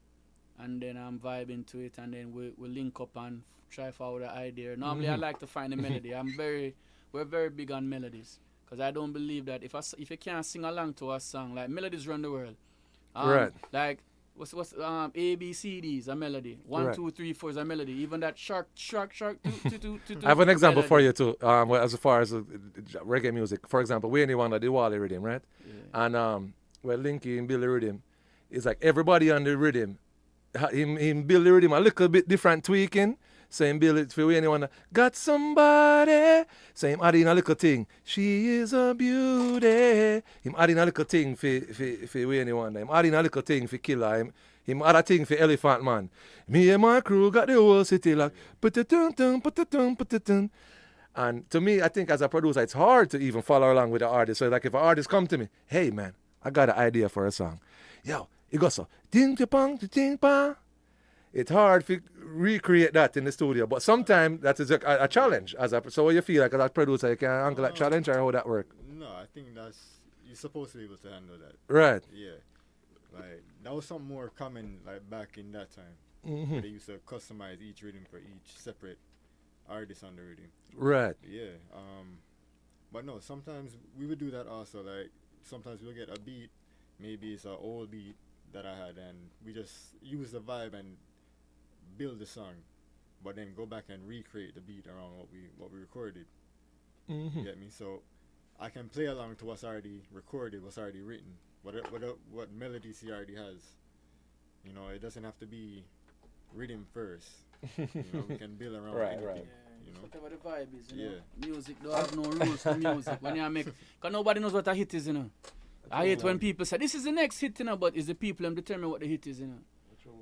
and then I'm vibing to it, and then we link up and try forward the idea. Normally, I like to find a melody. We're very big on melodies, because I don't believe that if you can't sing along to a song, like melodies run the world. Right. Like what's A B C D is a melody. 1 2 3 4 is a melody. Even that shark 2 2 2 2. I have an example for you too. As far as reggae music, for example, we only want the Wally rhythm, right? Yeah. And Linky and Billy rhythm, it's like everybody on the rhythm. Him build the rhythm a little bit different tweaking. So him build it for anyone. Got somebody. So him adding a little thing. She is a beauty. Him adding a little thing for anyone. Him adding a little thing for Killer. Him add a thing for Elephant Man. Me and my crew got the whole city like put-a-tun-tun. And to me, I think as a producer, it's hard to even follow along with the artist. So like if an artist come to me, hey man, I got an idea for a song. Yo, it goes so ding pong ding pong. It's hard to recreate that in the studio, but sometimes that is a challenge. So what you feel like as a producer, you can handle that challenge, or how that work? No, I think you're supposed to be able to handle that. Right. Yeah. Like that was something more common like back in that time. Where they used to customize each rhythm for each separate artist on the rhythm. Right. Yeah. But no, sometimes we would do that also. Like sometimes we'll get a beat, maybe it's an old beat that I had, and we just use the vibe and build the song, but then go back and recreate the beat around what we recorded. You get me? So I can play along to what's already recorded, what's already written, what melodies he already has. You know, it doesn't have to be rhythm first. You know, we can build around anything. Right. You know? Whatever the vibe is, you know. Music don't have no rules to music. When you make, because nobody knows what a hit is, you know. I hate when people say this is the next hit, you know, but it's the people that determine what the hit is, you know.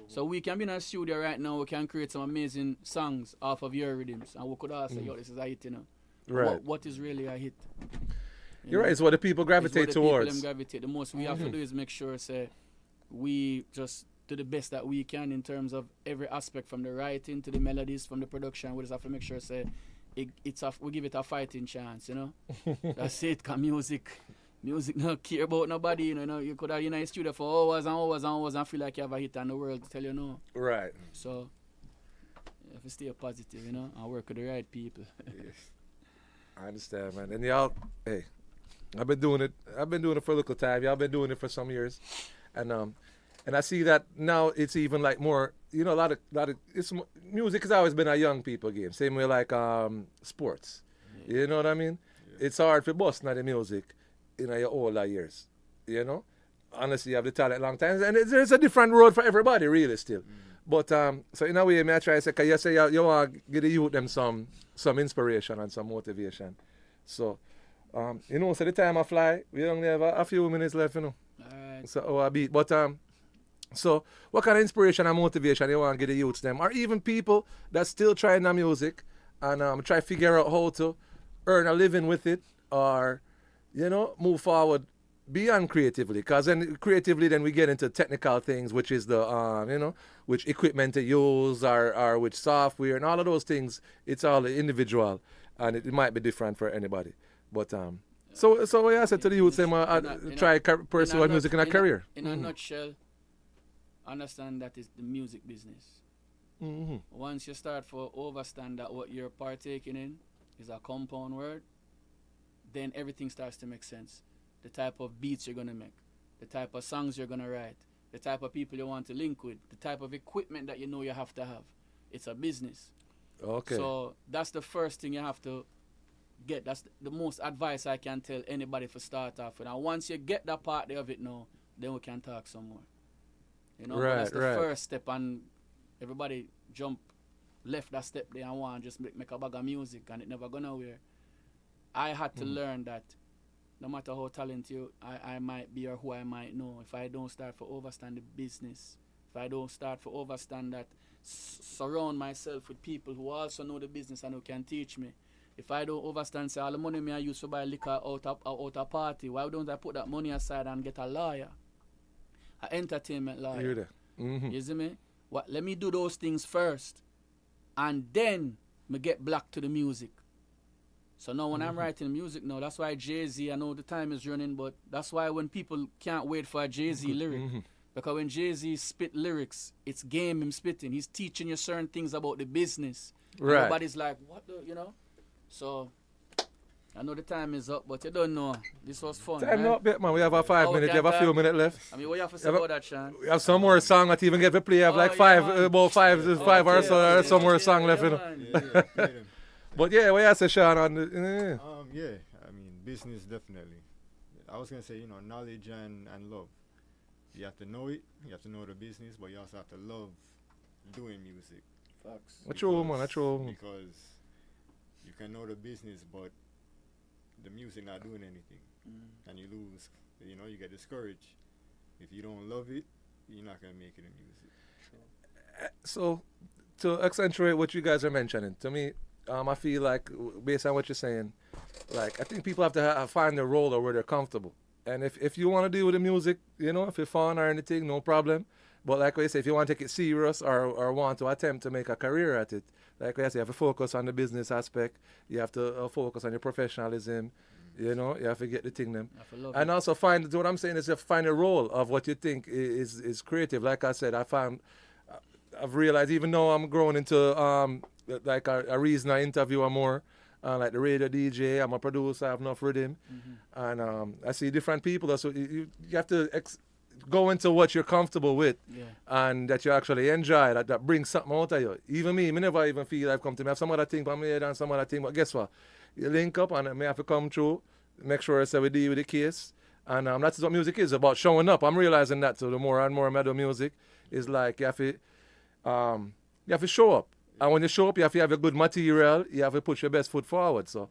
So we can be in a studio right now, we can create some amazing songs off of your rhythms, and we could also say, yo, this is a hit, you know. Right. What is really a hit? You're right, it's what the people gravitate towards. The most we have to do is make sure, say, we just do the best that we can in terms of every aspect, from the writing to the melodies, from the production. We just have to make sure, say, we give it a fighting chance, you know. That's it, because music not care about nobody, you know. You could have in a studio for hours and hours and hours and feel like you have a hit on the world to tell you no. Right. So you have to stay positive, you know, and work with the right people. Yes. I understand, man. And y'all, hey, I've been doing it for a little time. Y'all been doing it for some years. And And I see that now it's even like more, you know, a lot of music has always been a young people game. Same way like sports. You know what I mean? It's hard for bust now the music in your older years. You know? Honestly, you have the talent long time. And there's a different road for everybody, really, still. But, so in a way, I try to say, because you say you want to give the youth them some inspiration and some motivation. So, you know, so the time I fly, we only have a few minutes left, you know. All right. So, a beat. But, so, what kind of inspiration and motivation you want to give the youths them? Or even people that still trying the music and try to figure out how to earn a living with it or, you know, move forward beyond creatively, because then creatively then we get into technical things, which is the you know, which equipment to use or which software and all of those things. It's all individual and it might be different for anybody. But so what I said to the youth, try pursue music in a career. In a nutshell, understand that is the music business. Once you start to understand that what you're partaking in is a compound word, then everything starts to make sense. The type of beats you're going to make, the type of songs you're going to write, the type of people you want to link with, the type of equipment that you know you have to have. It's a business. Okay. So that's the first thing you have to get. That's the most advice I can tell anybody for start off with. And once you get that part of it now, then we can talk some more. You know, right, that's the first step, and everybody jump left that step there and want just make a bag of music and it never go nowhere. I had to learn that no matter how talented I might be or who I might know, if I don't start to understand the business, if I don't start to understand that, surround myself with people who also know the business and who can teach me. If I don't understand, say all the money I use to buy liquor out a party, why don't I put that money aside and get a lawyer, an entertainment lawyer? You see me? Let me do those things first, and then me get back to the music. So now when I'm writing music now, that's why Jay-Z, I know the time is running, but that's why when people can't wait for a Jay-Z lyric, because when Jay-Z spit lyrics, it's game him spitting. He's teaching you certain things about the business. Right. Everybody's like, what the, you know? So, I know the time is up, but you don't know. This was fun. Time not bit, man. We have a 5 minutes. You have a few minutes left. I mean, what you have to say about that, Sean? We have some more song that even get to play. Have like five or so, some more song left, you know. But yeah, what you say, Sean? On the, yeah, I mean, business definitely. I was gonna say, you know, knowledge and love. You have to know it. You have to know the business, but you also have to love doing music. Facts. That's true, man. That's true. Because you can know the business, but the music not doing anything, and you lose. You know, you get discouraged. If you don't love it, you're not gonna make it in music. So, to accentuate what you guys are mentioning, to me, I feel like, based on what you're saying, like, I think people have to find their role or where they're comfortable. And if you want to deal with the music, you know, if it's fun or anything, no problem. But like I say, if you want to take it serious or want to attempt to make a career at it, like I say, you have to focus on the business aspect. You have to focus on your professionalism. You know, you have to get the thing them. And also find, what I'm saying is, you have to find a role of what you think is creative. Like I said, I've realized, even though I'm growing into like a reason I interview more, like the radio DJ, I'm a producer, I have enough rhythm, and I see different people. So you have to go into what you're comfortable with, and that you actually enjoy, that brings something out of you. Even me never even feel I've come to me. I have some other thing on my head and some other thing, but guess what? You link up and I have to come through, make sure I we deal with the case. And that's what music is about, showing up. I'm realizing that, so the more and more I do music, is like you have to show up. And when you show up, you have to have a good material. You have to put your best foot forward. So,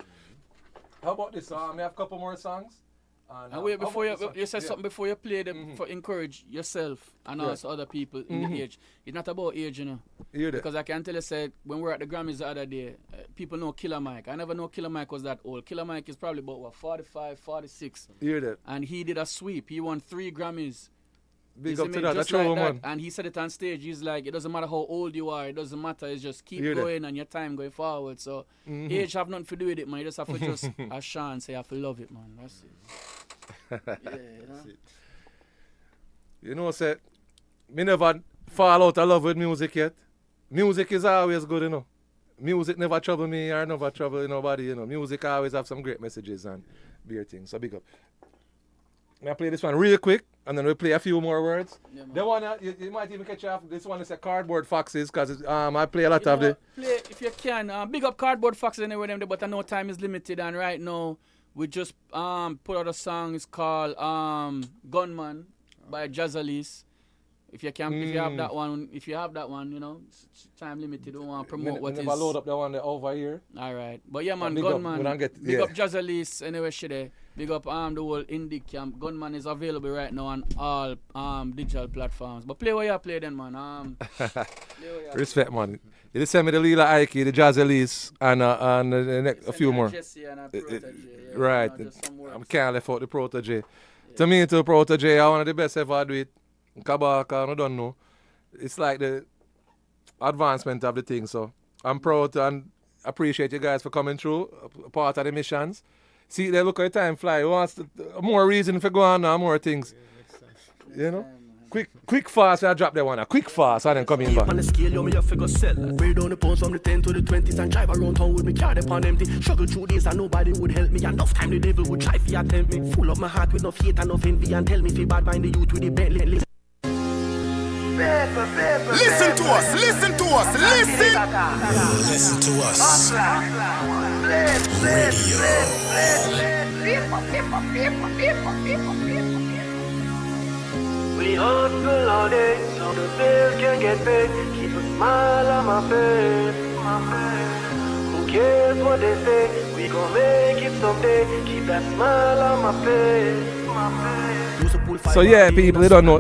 how about this? I have a couple more songs. And wait, before you said something before you play them, for encourage yourself and also other people in the age. It's not about age, you know. Because I can tell you, said when we were at the Grammys the other day, people know Killer Mike. I never know Killer Mike was that old. Killer Mike is probably about 45, 46. Hear that? And he did a sweep. He won 3 Grammys. Big up to that. That's like true, that. man. And he said it on stage. He's like, it doesn't matter how old you are. It doesn't matter. It's just keep going and your time going forward. So age have nothing to do with it, man. You just have to just, as Sean say, you have to love it, man. That's it. That's it. You know, say, me never fall out of love with music yet. Music is always good, you know. Music never trouble me or never trouble nobody, you know. Music always have some great messages and beer things. So big up. I play this one real quick. and then we play a few more words. Yeah, man. The one you might even catch off. This one is a Cardboard Foxes, because I play a lot of the. Play if you can. Big up Cardboard Foxes anyway, them there, but I know time is limited, and right now we just put out a song. It's called Gunman by Jazzalis. If you can, if you have that one, you know, it's time limited. Don't want to promote what is. Never load up the one over here. All right, but yeah, man, big Gunman. Up, big up Jazzalis anyway, shit. Big up the whole indie camp. Gunman is available right now on all digital platforms. But play what you play then, man. Respect, man. You just send me the Lila Ike, the Jazzalis, and a few more. Jesse and a Protege, yeah, right. I can't left out the Protege. Yeah. To me, to Protege, I one of the best ever do it. Kabaka, I don't know. It's like the advancement of the thing. So I'm proud and appreciate you guys for coming through, part of the missions. See, they look at the time fly. Who wants more reason for go on now, more things. You know? Quick fast, I drop that one. Quick fast, and then coming back. On the scale, you may have figure sell. Break down the pounds from the 10 to the 20s and drive around town with me car upon empty. Struggle through days and nobody would help me. Enough time the devil would try to attempt me. Full of my heart with no hate and no envy and tell me if you bad mind the youth with the Bentley. Listen to us, listen to us, listen. Listen to us. We hustle all day so the bills can get paid. Keep a smile on my face. Who cares what they say? We gon' make it someday. Keep that smile on my face. So yeah, people, they don't know.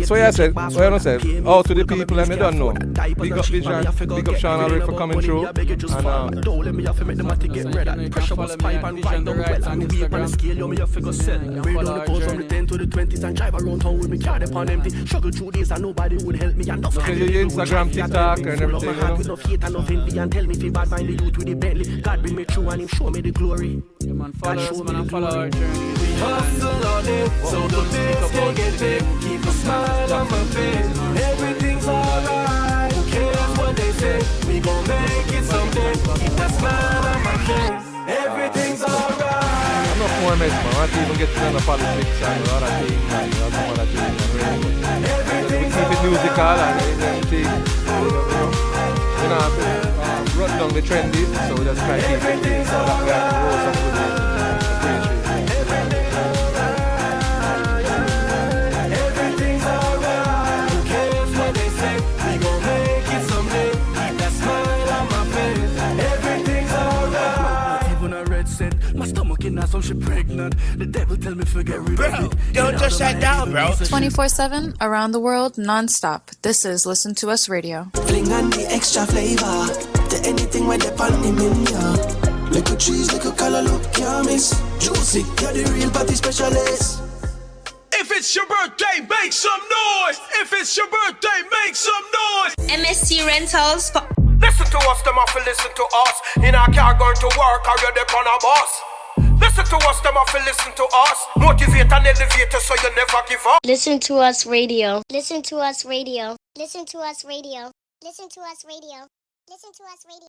So yeah, I said, out to the people and they don't know. Big up Vision, big up Sean Alric for coming through. And don't let me have to make the matter get red. Pressure was pipe and right down well. And we up on the scale, you may have to sell. Break down the pounds from the 10 to the 20s and drive around town with me car upon empty. Struggle through days and nobody would help me. Enough time your Instagram, TikTok and everything, you know. With no hate and no envy and tell me if you bad mind the youth with the Bentley. God bring me through and him show me the glory. Yeah, man, follow us, man, and follow our journey. Hustle all day so the bills can get paid. Keep a smile on my face. Everything's alright. Who cares what they say? We gon' make it someday. Keep that smile on my face. Everything's alright. I'm not more mess, man. I want to even get to know the politics and all that thing, man. Some other things, man. We keep it musical and everything. You know, run down the trendy, so we just try to keep it so that we have to roll some good things. My stomach in some shit pregnant. The devil tell me forget rid of it. Don't just shut down, bro. 24/7 around the world, non-stop. This is Listen to Us Radio. Fling on the extra flavor to anything when they pan the menu. Little cheese, little color, look, can't miss. Juicy, you're the real party specialist. If it's your birthday, make some noise. If it's your birthday, make some noise. MSC Rentals. Listen to us, them off listen to us. In our car going to work, or you're on a bus. Listen to us, them off listen to us. Motivate and elevate us so you never give up. Listen to Us Radio. Listen to Us Radio. Listen to Us Radio. Listen to Us Radio. Listen to Us Radio.